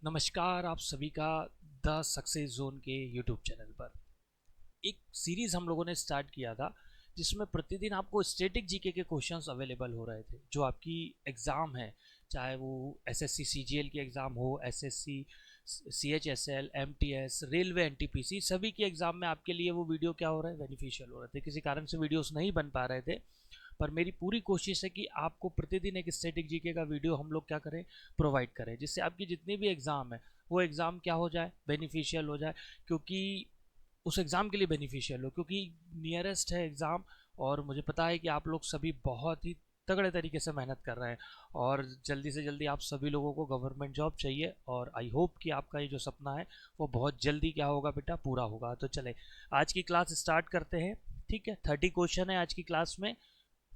नमस्कार आप सभी का द सक्सेस जोन के यूट्यूब चैनल पर एक सीरीज हम लोगों ने स्टार्ट किया था जिसमें प्रतिदिन आपको स्टैटिक जीके के क्वेश्चंस अवेलेबल हो रहे थे जो आपकी एग्ज़ाम है, चाहे वो एसएससी सीजीएल की एग्ज़ाम हो, SSC CHSL MTS railway NTPC, सभी की एग्ज़ाम में आपके लिए वो वीडियो क्या हो रहा है, बेनिफिशियल हो रहे थे। किसी कारण से वीडियोस नहीं बन पा रहे थे, पर मेरी पूरी कोशिश है कि आपको प्रतिदिन एक स्टैटिक जीके का वीडियो हम लोग क्या करें, प्रोवाइड करें, जिससे आपकी जितनी भी एग्ज़ाम है वो एग्ज़ाम क्या हो जाए, बेनिफिशियल हो जाए। क्योंकि उस एग्ज़ाम के लिए बेनिफिशियल हो, क्योंकि नियरेस्ट है एग्ज़ाम। और मुझे पता है कि आप लोग सभी बहुत ही तगड़े तरीके से मेहनत कर रहे हैं और जल्दी से जल्दी आप सभी लोगों को गवर्नमेंट जॉब चाहिए। और आई होप कि आपका ये जो सपना है वो बहुत जल्दी क्या होगा बेटा, पूरा होगा। तो चले आज की क्लास स्टार्ट करते हैं। ठीक है, 30 क्वेश्चन है आज की क्लास में।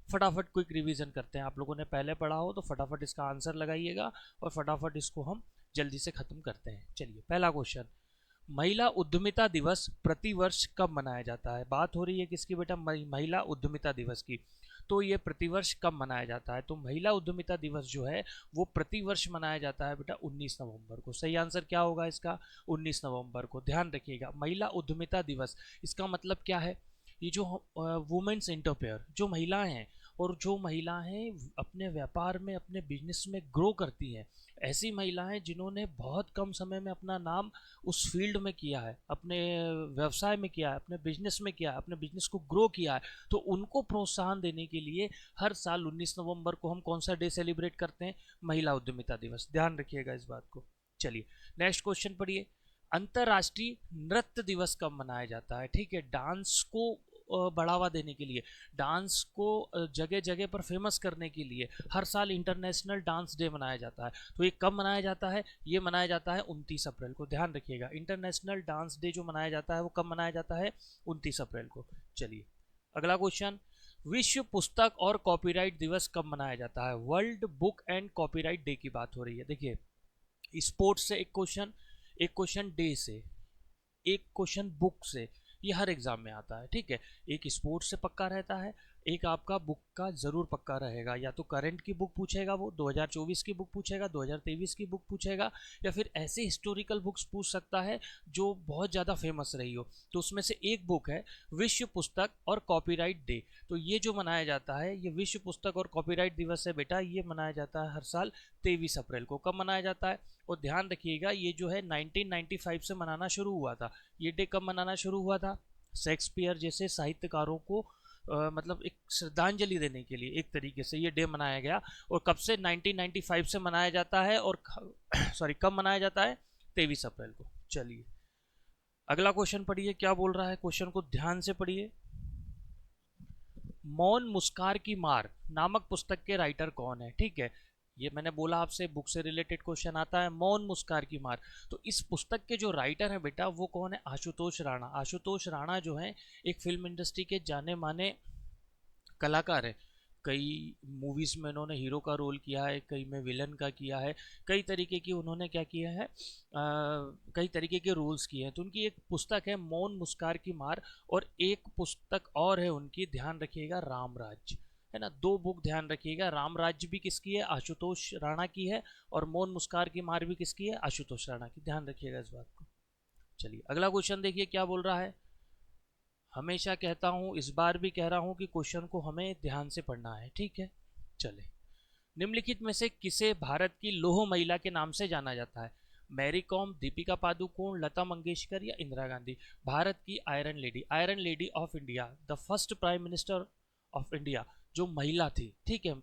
फटाफट क्विक रिवीजन करते हैं। आप लोगों ने पहले पढ़ा हो तो फटाफट इसका आंसर लगाइएगा और फटाफट इसको हम जल्दी से खत्म करते हैं। चलिए, पहला क्वेश्चन, महिला उद्यमिता दिवस प्रतिवर्ष कब मनाया जाता है? बात हो रही है किसकी बेटा, महिला उद्यमिता दिवस की। तो ये प्रतिवर्ष कब मनाया जाता है? तो महिला उद्यमिता दिवस जो है वो प्रतिवर्ष मनाया जाता है बेटा 19 नवंबर को। सही आंसर क्या होगा इसका? 19 नवंबर को। ध्यान रखिएगा, महिला उद्यमिता दिवस, इसका मतलब क्या है? ये जो वुमेन्स एंटरप्रेन्योर जो महिलाएं हैं, और जो महिलाएं अपने व्यापार में, अपने बिजनेस में ग्रो करती हैं, ऐसी महिलाएं जिन्होंने बहुत कम समय में अपना नाम उस फील्ड में किया है, अपने व्यवसाय में किया है, अपने बिजनेस में किया है, अपने बिजनेस को ग्रो किया है, तो उनको प्रोत्साहन देने के लिए हर साल 19 नवंबर को हम कौन सा डे सेलिब्रेट करते हैं? महिला उद्यमिता दिवस। ध्यान रखिएगा इस बात को। चलिए, नेक्स्ट क्वेश्चन पढ़िए। अंतर्राष्ट्रीय नृत्य दिवस कब मनाया जाता है? ठीक है, डांस को बढ़ावा देने के लिए, डांस को जगह जगह पर फेमस करने के लिए हर साल इंटरनेशनल डांस डे मनाया जाता है। तो ये कब मनाया जाता है? ये मनाया जाता है 29 अप्रैल को। ध्यान रखिएगा, इंटरनेशनल डांस डे जो मनाया जाता है वो कब मनाया जाता है? 29 अप्रैल को। चलिए, अगला क्वेश्चन, विश्व पुस्तक और कॉपीराइट दिवस कब मनाया जाता है? World book and copyright day की बात हो रही है। देखिए, स्पोर्ट्स से एक क्वेश्चन, एक क्वेश्चन डे से, एक क्वेश्चन बुक से, ये हर एग्जाम में आता है। ठीक है, एक स्पोर्ट्स से पक्का रहता है, एक आपका बुक का जरूर पक्का रहेगा। या तो करंट की बुक पूछेगा, वो 2024 की बुक पूछेगा, 2023 की बुक पूछेगा, या फिर ऐसे हिस्टोरिकल बुक्स पूछ सकता है जो बहुत ज़्यादा फेमस रही हो। तो उसमें से एक बुक है विश्व पुस्तक और कॉपीराइट डे। तो ये जो मनाया जाता है, ये विश्व पुस्तक और कॉपीराइट दिवस है बेटा, ये मनाया जाता है हर साल 23 अप्रैल को। कब मनाया जाता है? और ध्यान रखिएगा, ये जो है 1995 से मनाना शुरू हुआ था। ये डे कब मनाना शुरू हुआ था? शेक्सपियर जैसे साहित्यकारों को मतलब एक श्रद्धांजलि देने के लिए एक तरीके से ये डे मनाया गया। और कब से? 1995 से मनाया जाता है। और सॉरी, कब मनाया जाता है? 23 अप्रैल को। चलिए, अगला क्वेश्चन पढ़िए, क्या बोल रहा है, क्वेश्चन को ध्यान से पढ़िए। मौन मुस्कान की मार नामक पुस्तक के राइटर कौन है? ठीक है, ये मैंने बोला आपसे बुक से रिलेटेड क्वेश्चन आता है, मौन मुस्कान की मार। तो इस पुस्तक के जो राइटर हैं बेटा वो कौन है? आशुतोष राणा। आशुतोष राणा जो है एक फिल्म इंडस्ट्री के जाने माने कलाकार है। कई मूवीज़ में उन्होंने हीरो का रोल किया है, कई में विलन का किया है, कई तरीके की उन्होंने क्या किया है, कई तरीके के रोल्स किए हैं। तो उनकी एक पुस्तक है मौन मुस्कान की मार, और एक पुस्तक और है उनकी, ध्यान रखिएगा, रामराज, है ना। दो बुक ध्यान रखिएगा, रामराज भी किसकी है? आशुतोष राणा की है। और मौन मुस्कान की मार भी किसकी है? आशुतोष राणा की। ध्यान रखिएगा इस बात को। चलिए, अगला क्वेश्चन देखिए क्या बोल रहा है। हमेशा कहता हूँ, इस बार भी कह रहा हूँ कि क्वेश्चन को हमें ध्यान से पढ़ना है। ठीक है, चले, निम्नलिखित में से किसे भारत की लौह महिला के नाम से जाना जाता है? मैरी कॉम, दीपिका पादुकोण, लता मंगेशकर या इंदिरा गांधी? भारत की iron lady, iron lady of India, the first prime minister of India, जो महिला थी। ठीक है,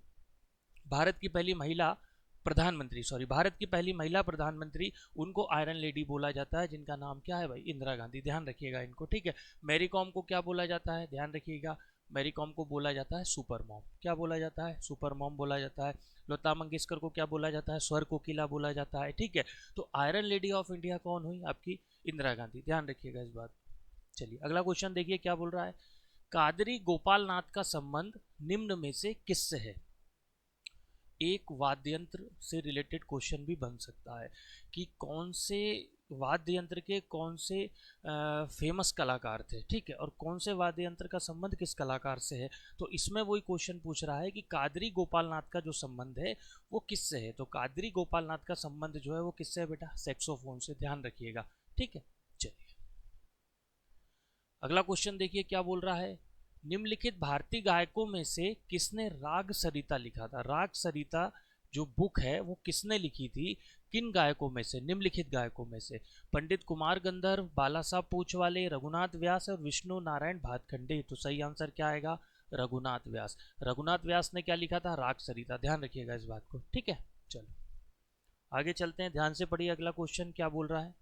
भारत की पहली महिला प्रधानमंत्री, सॉरी, भारत की पहली महिला प्रधानमंत्री, उनको आयरन लेडी बोला जाता है, जिनका नाम क्या है भाई? इंदिरा गांधी। ध्यान रखिएगा इनको। ठीक है, मैरी कॉम को क्या बोला जाता है? ध्यान रखिएगा, मैरी कॉम को बोला जाता है सुपर मॉम। क्या बोला जाता है? सुपर मॉम बोला जाता है। लता मंगेशकर को क्या बोला जाता है? स्वर कोकिला बोला जाता है। ठीक है, तो आयरन लेडी ऑफ इंडिया कौन हुई? आपकी इंदिरा गांधी। ध्यान रखिएगा इस बात। चलिए, अगला क्वेश्चन देखिए क्या बोल रहा है। कादरी गोपाल नाथ का संबंध निम्न में से किससे है? एक वाद्य यंत्र से रिलेटेड क्वेश्चन भी बन सकता है कि कौन से वाद्य यंत्र के कौन से फेमस कलाकार थे, ठीक है, और कौन से वाद्य यंत्र का संबंध किस कलाकार से है। तो इसमें वही क्वेश्चन पूछ रहा है कि कादरी गोपालनाथ का जो संबंध है वो किससे है। तो कादरी गोपालनाथ का संबंध जो है वो किससे है बेटा, सैक्सोफोन से, ध्यान रखिएगा, ठीक है। चलिए अगला क्वेश्चन देखिए क्या बोल रहा है। निम्नलिखित भारतीय गायकों में से किसने राग सरिता लिखा था। राग सरिता जो बुक है वो किसने लिखी थी, किन गायकों में से, निम्नलिखित गायकों में से। पंडित कुमार गंधर्व, बाला साहब पूछवाले, रघुनाथ व्यास और विष्णु नारायण भातखंडे। तो सही आंसर क्या आएगा, रघुनाथ व्यास। रघुनाथ व्यास ने क्या लिखा था, राग सरिता, ध्यान रखिएगा इस बात को, ठीक है। चलो आगे चलते हैं, ध्यान से पढ़िए अगला क्वेश्चन क्या बोल रहा है।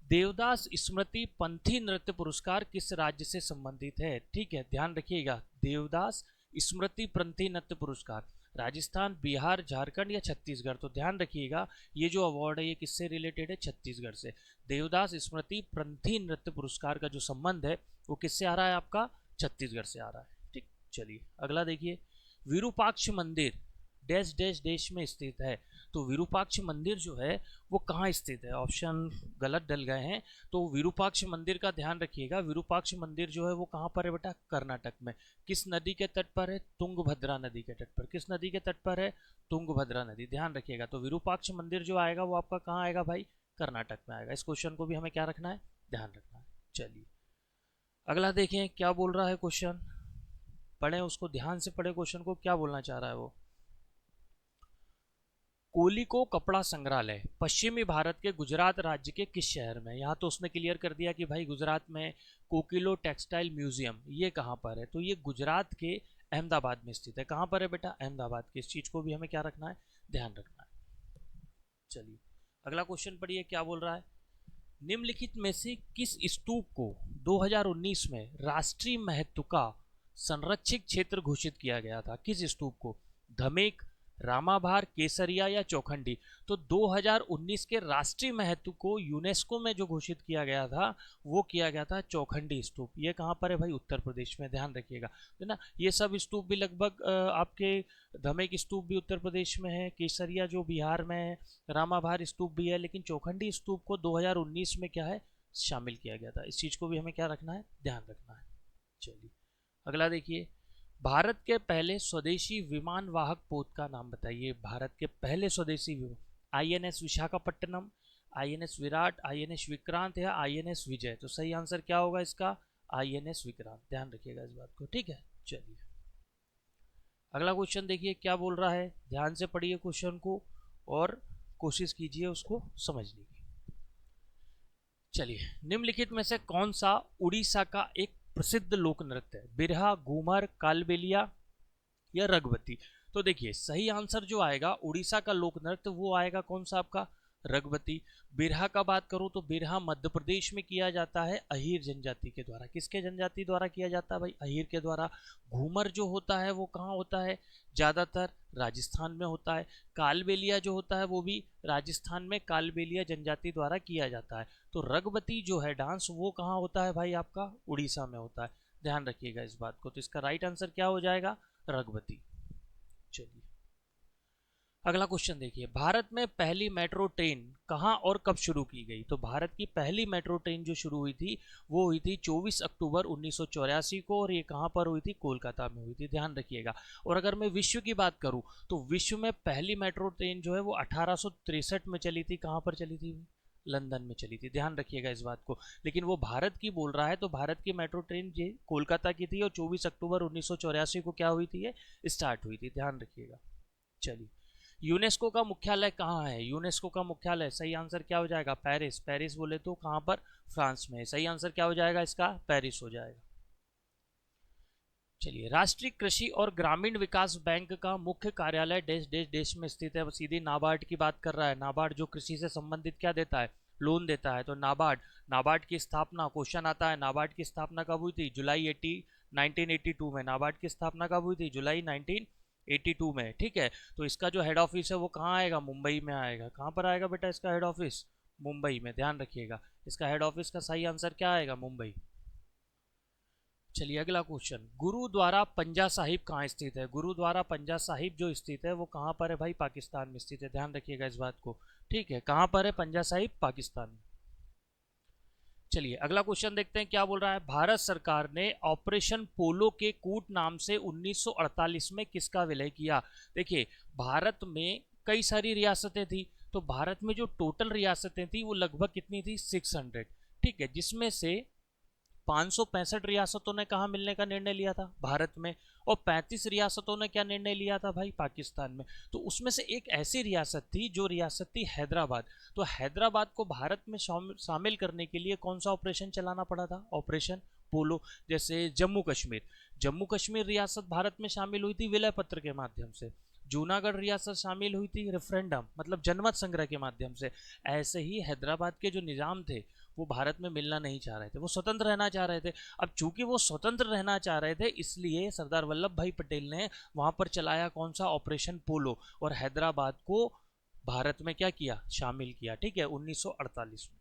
देवदास स्मृति पंथी नृत्य पुरस्कार किस राज्य से संबंधित है, ठीक है, ध्यान रखिएगा। देवदास स्मृति पंथी नृत्य पुरस्कार राजस्थान, बिहार, झारखंड या छत्तीसगढ़। तो ध्यान रखिएगा ये जो अवार्ड है ये किससे रिलेटेड है, छत्तीसगढ़ से। देवदास स्मृति पंथी नृत्य पुरस्कार का जो संबंध है वो किससे आ रहा है, आपका छत्तीसगढ़ से आ रहा है, ठीक। चलिए अगला देखिए। विरूपाक्ष मंदिर डैश डैश देश में स्थित है। तो विरूपाक्ष मंदिर जो है वो कहाँ स्थित है, ऑप्शन गलत डल गए हैं। तो विरूपाक्ष मंदिर का ध्यान रखिएगा। विरूपाक्ष मंदिर जो है वो कहाँ पर है बेटा, कर्नाटक में। किस नदी के तट पर है, तुंगभद्रा नदी के तट पर। किस नदी के तट पर है, तुंगभद्रा नदी, ध्यान रखिएगा। तो विरूपाक्ष मंदिर जो आएगा वो आपका कहाँ आएगा भाई, कर्नाटक में आएगा। इस क्वेश्चन को भी हमें क्या रखना है, ध्यान रखना है। चलिए अगला देखें क्या बोल रहा है क्वेश्चन, पढ़ें उसको, ध्यान से पढ़े क्वेश्चन को, क्या बोलना चाह रहा है वो। कोलिको कपड़ा संग्रहालय पश्चिमी भारत के गुजरात राज्य के किस शहर में। यहाँ तो उसने क्लियर कर दिया कि भाई गुजरात में कोकिलो टेक्सटाइल म्यूजियम ये कहाँ पर है। तो ये गुजरात के अहमदाबाद में स्थित है। कहाँ पर है बेटा, अहमदाबाद के। इस चीज को भी हमें क्या रखना है, ध्यान रखना है। चलिए अगला क्वेश्चन पढ़िए क्या बोल रहा है। निम्नलिखित में से किस स्तूप को 2019 में राष्ट्रीय महत्व का संरक्षित क्षेत्र घोषित किया गया था। किस स्तूप को, धमेक, रामाभार, केसरिया या चौखंडी। तो 2019 के राष्ट्रीय महत्व को यूनेस्को में जो घोषित किया गया था वो किया गया था चौखंडी स्तूप। ये कहाँ पर है भाई, उत्तर प्रदेश में, ध्यान रखिएगा, है ना। ये सब स्तूप भी लगभग आपके, धमेक स्तूप भी उत्तर प्रदेश में है, केसरिया जो बिहार में है, रामाभार स्तूप भी है, लेकिन चौखंडी स्तूप को 2019 में क्या है, शामिल किया गया था। इस चीज को भी हमें क्या रखना है, ध्यान रखना है। चलिए अगला देखिए। भारत के पहले स्वदेशी विमान वाहक पोत का नाम बताइए। भारत के पहले स्वदेशी विमान, INS Visakhapatnam, INS Virat, INS Vikrant या आईएनएस विजय। तो सही आंसर क्या होगा इसका, आईएनएस विक्रांत, ध्यान रखिएगा इस बात को, ठीक है। चलिए अगला क्वेश्चन देखिए क्या बोल रहा है, ध्यान से पढ़िए क्वेश्चन को और कोशिश कीजिए उसको समझने की। चलिए निम्नलिखित में से कौन सा उड़ीसा का एक प्रसिद्ध लोक नृत्य है, बिरहा, घूमर, कालबेलिया या रघुवती। तो देखिए सही आंसर जो आएगा उड़ीसा का लोक नृत्य वो आएगा कौन सा आपका, रघुवती। बिरहा का बात करूं तो बिरहा मध्य प्रदेश में किया जाता है अहीर जनजाति के द्वारा। किसके जनजाति द्वारा किया जाता है भाई, अहीर के द्वारा। घूमर जो होता है वो कहाँ होता है, ज्यादातर राजस्थान में होता है। कालबेलिया जो होता है वो भी राजस्थान में कालबेलिया जनजाति द्वारा किया जाता है। तो रघुवती जो है डांस वो कहाँ होता है भाई, आपका उड़ीसा में होता है, ध्यान रखिएगा इस बात को। तो इसका राइट आंसर क्या हो जाएगा, रघुवती। चलिए अगला क्वेश्चन देखिए। भारत में पहली मेट्रो ट्रेन कहां और कब शुरू की गई। तो भारत की पहली मेट्रो ट्रेन जो शुरू हुई थी वो हुई थी 24 अक्टूबर 1984 को, और ये कहां पर हुई थी, कोलकाता में हुई थी, ध्यान रखिएगा। और अगर मैं विश्व की बात करूं तो विश्व में पहली मेट्रो ट्रेन जो है वो 1863 में चली थी। कहां पर चली थी, लंदन में चली थी, ध्यान रखिएगा इस बात को। लेकिन वो भारत की बोल रहा है तो भारत की मेट्रो ट्रेन ये कोलकाता की थी और 24 अक्टूबर 1984 को क्या हुई थी, ये स्टार्ट हुई थी, ध्यान रखिएगा। चलिए यूनेस्को का मुख्यालय कहाँ है। यूनेस्को का मुख्यालय सही आंसर क्या हो जाएगा, पेरिस। पेरिस बोले तो कहाँ पर, फ्रांस में। सही आंसर क्या हो जाएगा इसका, पेरिस हो जाएगा। चलिए राष्ट्रीय कृषि और ग्रामीण विकास बैंक का मुख्य कार्यालय देश देश देश में स्थित है। वो सीधी नाबार्ड की बात कर रहा है। नाबार्ड जो कृषि से संबंधित क्या देता है, लोन देता है। तो नाबार्ड, नाबार्ड की स्थापना, क्वेश्चन आता है नाबार्ड की स्थापना कब हुई थी, जुलाई 1982 में। नाबार्ड की स्थापना कब हुई थी, जुलाई 1982 में, ठीक है। तो इसका जो हेड ऑफिस है वो कहाँ आएगा, मुंबई में आएगा। कहाँ पर आएगा बेटा इसका हेड ऑफिस, मुंबई में, ध्यान रखिएगा। इसका हेड ऑफिस का सही आंसर क्या आएगा, मुंबई। चलिए अगला क्वेश्चन, गुरुद्वारा पंजा साहिब कहाँ स्थित है? गुरुद्वारा पंजा साहिब जो स्थित है वो कहाँ पर है भाई? पाकिस्तान में स्थित है, ध्यान रखिएगा इस बात को। ठीक है, कहाँ पर है पंजा साहिब? पाकिस्तान में। चलिए अगला क्वेश्चन देखते हैं क्या बोल रहा है। भारत सरकार ने ऑपरेशन पोलो के कूट नाम से 1948 में किसका विलय किया? देखिए, भारत में कई सारी रियासतें थी, तो भारत में जो टोटल रियासतें थी वो लगभग कितनी थी? 600। ठीक है, जिसमें से 565 रियासतों ने कहा मिलने का निर्णय लिया था? भारत में। और 35 रियासतों ने क्या निर्णय लिया था भाई? पाकिस्तान में। तो उसमें से एक ऐसी रियासत थी जो रियासत थी हैदराबाद। तो हैदराबाद को भारत में शामिल करने के लिए कौन सा ऑपरेशन चलाना पड़ा था? ऑपरेशन पोलो। जैसे जम्मू कश्मीर, जम्मू कश्मीर रियासत भारत में शामिल हुई थी विलय पत्र के माध्यम से। जूनागढ़ रियासत शामिल हुई थी रेफरेंडम, मतलब जनमत संग्रह के माध्यम से। ऐसे ही हैदराबाद के जो निजाम थे वो भारत में मिलना नहीं चाह रहे थे, वो स्वतंत्र रहना चाह रहे थे। अब चूंकि वो स्वतंत्र रहना चाह रहे थे, इसलिए सरदार वल्लभ भाई पटेल ने वहां पर चलाया कौन सा? ऑपरेशन पोलो, और हैदराबाद को भारत में क्या किया? शामिल किया। ठीक है, 1948 में।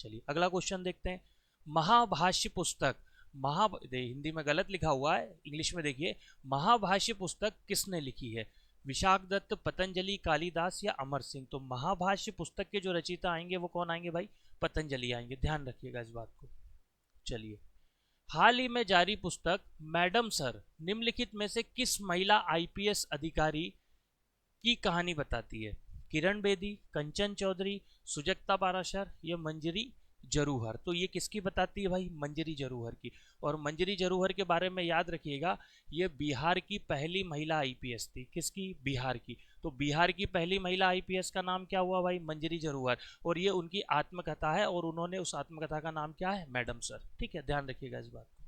चलिए अगला क्वेश्चन देखते हैं। महाभाष्य पुस्तक, हिंदी में गलत लिखा हुआ है, इंग्लिश में देखिए। महाभाष्य पुस्तक किसने लिखी है? विशाख दत्त, पतंजलि, कालिदास या अमर सिंह? तो महाभाष्य पुस्तक के जो रचयिता आएंगे वो कौन आएंगे भाई? पतंजलि आएंगे, ध्यान रखिएगा इस बात को। चलिए, हाल ही में जारी पुस्तक मैडम सर निम्नलिखित में से किस महिला आईपीएस अधिकारी की कहानी बताती है? किरण बेदी, कंचन चौधरी, सुजगता पाराशर या मंजरी जरूहर? तो ये किसकी बताती है भाई? मंजरी जरूहर की। और मंजरी जरूहर के बारे में याद रखिएगा, ये बिहार की पहली महिला आईपीएस थी। किसकी? बिहार की। तो बिहार की पहली महिला आईपीएस का नाम क्या हुआ भाई? मंजरी जरूहर। और ये उनकी आत्मकथा है, और उन्होंने उस आत्मकथा का नाम क्या है? Madam sir. ठीक है, ध्यान रखिएगा इस बात को।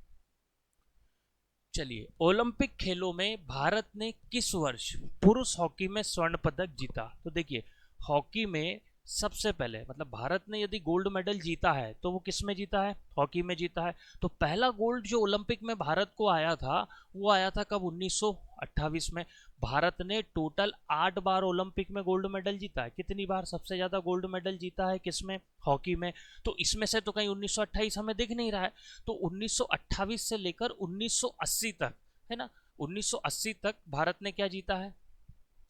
चलिए, ओलंपिक खेलों में भारत ने किस वर्ष पुरुष हॉकी में स्वर्ण पदक जीता? तो देखिए, हॉकी में सबसे पहले, मतलब भारत ने यदि गोल्ड मेडल जीता है तो वो किस में जीता है? हॉकी में जीता है। तो पहला गोल्ड जो ओलंपिक में भारत को आया था वो आया था कब? 1928 में। भारत ने टोटल 8 बार ओलंपिक में गोल्ड मेडल जीता है। कितनी बार? सबसे ज्यादा गोल्ड मेडल जीता है किसमें? हॉकी में। तो इसमें से तो कहीं 1928 हमें दिख नहीं रहा है। तो 1928 से लेकर 1980 तक, है ना, 1980 तक भारत ने क्या जीता है?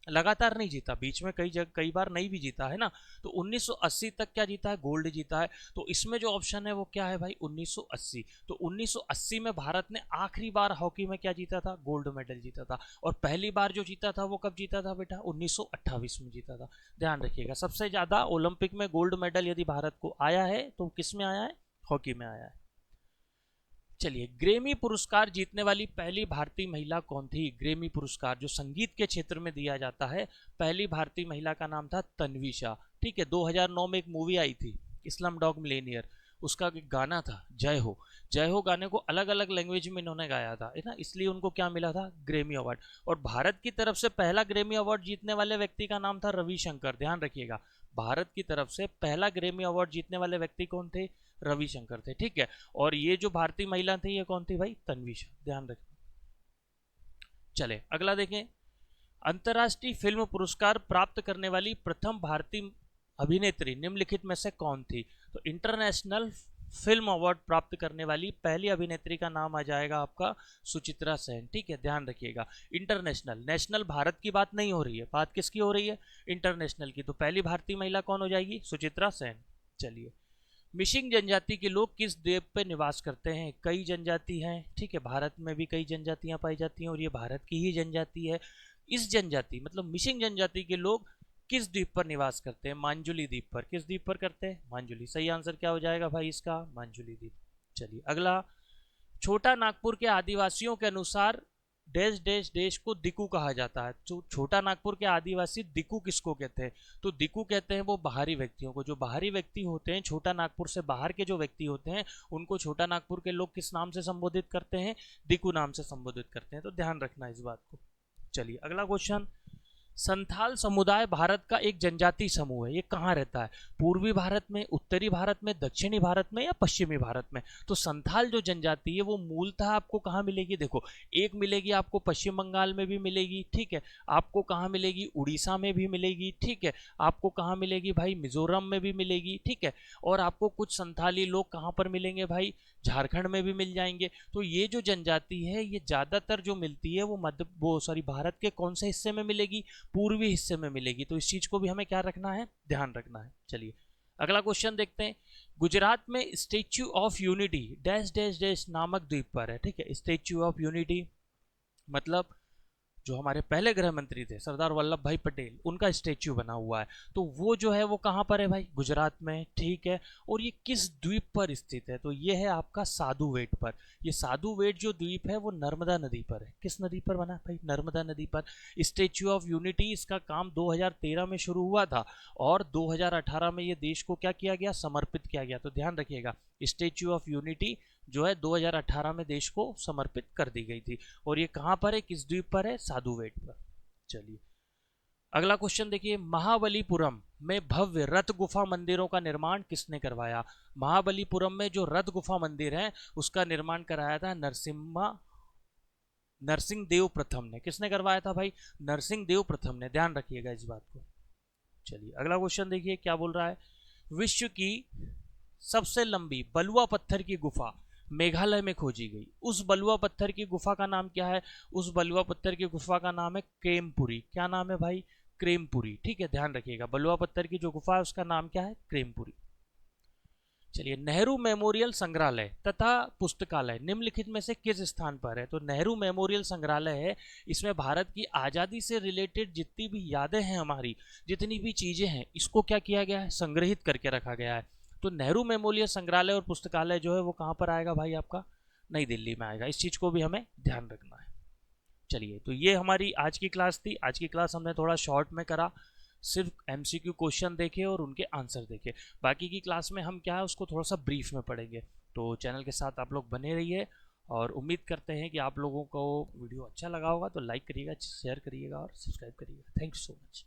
लगातार नहीं जीता, बीच में कई बार नहीं भी जीता, है ना। तो 1980 तक क्या जीता है? गोल्ड जीता है। तो इसमें जो ऑप्शन है वो क्या है भाई? 1980। तो 1980 में भारत ने आखिरी बार हॉकी में क्या जीता था? गोल्ड मेडल जीता था। और पहली बार जो जीता था वो कब जीता था बेटा? 1928 में जीता था। ध्यान रखिएगा, सबसे ज्यादा ओलंपिक में गोल्ड मेडल यदि भारत को आया है तो किस में आया है? हॉकी में आया है। चलिए, ग्रेमी पुरस्कार जीतने वाली पहली भारतीय महिला कौन थी? ग्रेमी पुरस्कार जो संगीत के क्षेत्र में दिया जाता है, पहली भारतीय महिला का नाम था तन्वी शाह। ठीक है, 2009 में एक मूवी आई थी इस्लाम डॉग मिलेनियर, उसका एक गाना था जय हो। जय हो गाने को अलग अलग लैंग्वेज में इन्होंने गाया था, है ना, इसलिए उनको क्या मिला था? Grammy award. और भारत की तरफ से पहला ग्रेमी अवार्ड जीतने वाले व्यक्ति का नाम था रविशंकर। ध्यान रखिएगा, भारत की तरफ से पहला ग्रेमी अवार्ड जीतने वाले व्यक्ति कौन थे? रविशंकर थे। ठीक है, और ये जो भारतीय महिला थी ये कौन थी भाई? तन्वी शाह। ध्यान रखें। चले अगला देखें। अंतर्राष्ट्रीय फिल्म पुरस्कार प्राप्त करने वाली प्रथम भारतीय अभिनेत्री निम्नलिखित में से कौन थी? तो इंटरनेशनल फिल्म अवार्ड प्राप्त करने वाली पहली अभिनेत्री का नाम आ जाएगा आपका सुचित्रा सेन। ठीक है, ध्यान रखिएगा, इंटरनेशनल, नेशनल भारत की बात नहीं हो रही है, बात किसकी हो रही है? इंटरनेशनल की। तो पहली भारतीय महिला कौन हो जाएगी? सुचित्रा सेन। चलिए, मिशिंग जनजाति के लोग किस द्वीप पर निवास करते हैं? कई जनजाति हैं। ठीक है, भारत में भी कई जनजातियां पाई जाती हैं और ये भारत की ही जनजाति है। इस जनजाति मतलब मिशिंग जनजाति के लोग किस द्वीप पर निवास करते हैं? मांजुली द्वीप पर। किस द्वीप पर करते हैं? मांजुली। सही आंसर क्या हो जाएगा भाई इसका? मांजुली द्वीप। चलिए अगला, छोटा नागपुर के आदिवासियों के अनुसार डैश डैश डैश को दिकू कहा जाता है। तो छोटा नागपुर के आदिवासी दिकू किसको कहते हैं? तो दिकू कहते हैं वो बाहरी व्यक्तियों को। जो बाहरी व्यक्ति होते हैं, छोटा नागपुर से बाहर के जो व्यक्ति होते हैं, उनको छोटा नागपुर के लोग किस नाम से संबोधित करते हैं? दिकू नाम से संबोधित करते हैं। तो ध्यान रखना इस बात को। चलिए अगला क्वेश्चन, संथाल समुदाय भारत का एक जनजाति समूह है। ये कहाँ रहता है? पूर्वी भारत में, उत्तरी भारत में, दक्षिणी भारत में या पश्चिमी भारत में? तो संथाल जो जनजाति है वो मूलतः आपको कहाँ मिलेगी? देखो, एक मिलेगी आपको पश्चिम बंगाल में भी मिलेगी, ठीक है, आपको कहाँ मिलेगी? उड़ीसा में भी मिलेगी, ठीक है, आपको कहाँ मिलेगी भाई? मिजोरम में भी मिलेगी, ठीक है, और आपको कुछ संथाली लोग कहाँ पर मिलेंगे भाई? झारखंड में भी मिल जाएंगे। तो ये जो जनजाति है ये ज़्यादातर जो मिलती है वो भारत के कौन से हिस्से में मिलेगी? पूर्वी हिस्से में मिलेगी। तो इस चीज को भी हमें क्या रखना है? ध्यान रखना है। चलिए अगला क्वेश्चन देखते हैं। गुजरात में statue of unity dash dash dash नामक द्वीप पर है, ठीक है। स्टेच्यू ऑफ यूनिटी मतलब जो हमारे पहले गृह मंत्री थे सरदार वल्लभ भाई पटेल, उनका स्टेच्यू बना हुआ है। तो वो जो है वो कहाँ पर है भाई? गुजरात में, ठीक है। और ये किस द्वीप पर स्थित है? तो ये है आपका साधुवेट पर। ये साधुवेट जो द्वीप है वो नर्मदा नदी पर है। किस नदी पर बना है भाई? नर्मदा नदी पर। स्टेच्यू ऑफ यूनिटी इसका काम 2013 में शुरू हुआ था और 2018 में ये देश को क्या किया गया? समर्पित किया गया। तो ध्यान रखिएगा, स्टेच्यू ऑफ यूनिटी जो है 2018 में देश को समर्पित कर दी गई थी। और ये कहां पर है? किस द्वीप पर है? साधुवेट पर। चलिए अगला क्वेश्चन देखिए। महाबलीपुरम में भव्य रथ गुफा मंदिरों का निर्माण किसने करवाया? महाबलीपुरम में जो रथ गुफा मंदिर है उसका निर्माण कराया था नरसिंह देव प्रथम ने। किसने करवाया था भाई? नरसिंह देव प्रथम ने। ध्यान रखिएगा इस बात को। चलिए अगला क्वेश्चन देखिए क्या बोल रहा है। विश्व की सबसे लंबी बलुआ पत्थर की गुफा मेघालय में खोजी गई। उस बलुआ पत्थर की गुफा का नाम क्या है? उस बलुआ पत्थर की गुफा का नाम है क्रेमपुरी। क्या नाम है भाई? क्रेमपुरी, ठीक है। ध्यान रखिएगा, बलुआ पत्थर की जो गुफा है उसका नाम क्या है? क्रेमपुरी। चलिए, नेहरू मेमोरियल संग्रहालय तथा पुस्तकालय निम्नलिखित में से किस स्थान पर है? तो नेहरू मेमोरियल संग्रहालय है। इसमें भारत की आज़ादी से रिलेटेड जितनी भी यादें हैं, हमारी जितनी भी चीज़ें हैं, इसको क्या किया गया है? संग्रहित करके रखा गया है। तो नेहरू मेमोरियल संग्रहालय और पुस्तकालय जो है वो कहाँ पर आएगा भाई? आपका नई दिल्ली में आएगा। इस चीज़ को भी हमें ध्यान रखना है। चलिए, तो ये हमारी आज की क्लास थी। आज की क्लास हमने थोड़ा शॉर्ट में करा, सिर्फ एमसीक्यू क्वेश्चन देखे और उनके आंसर देखे। बाकी की क्लास में हम क्या है उसको थोड़ा सा ब्रीफ में पढ़ेंगे। तो चैनल के साथ आप लोग बने रहिए और उम्मीद करते हैं कि आप लोगों को वीडियो अच्छा लगा होगा। तो लाइक करिएगा, शेयर करिएगा और सब्सक्राइब करिएगा। Thank you so much.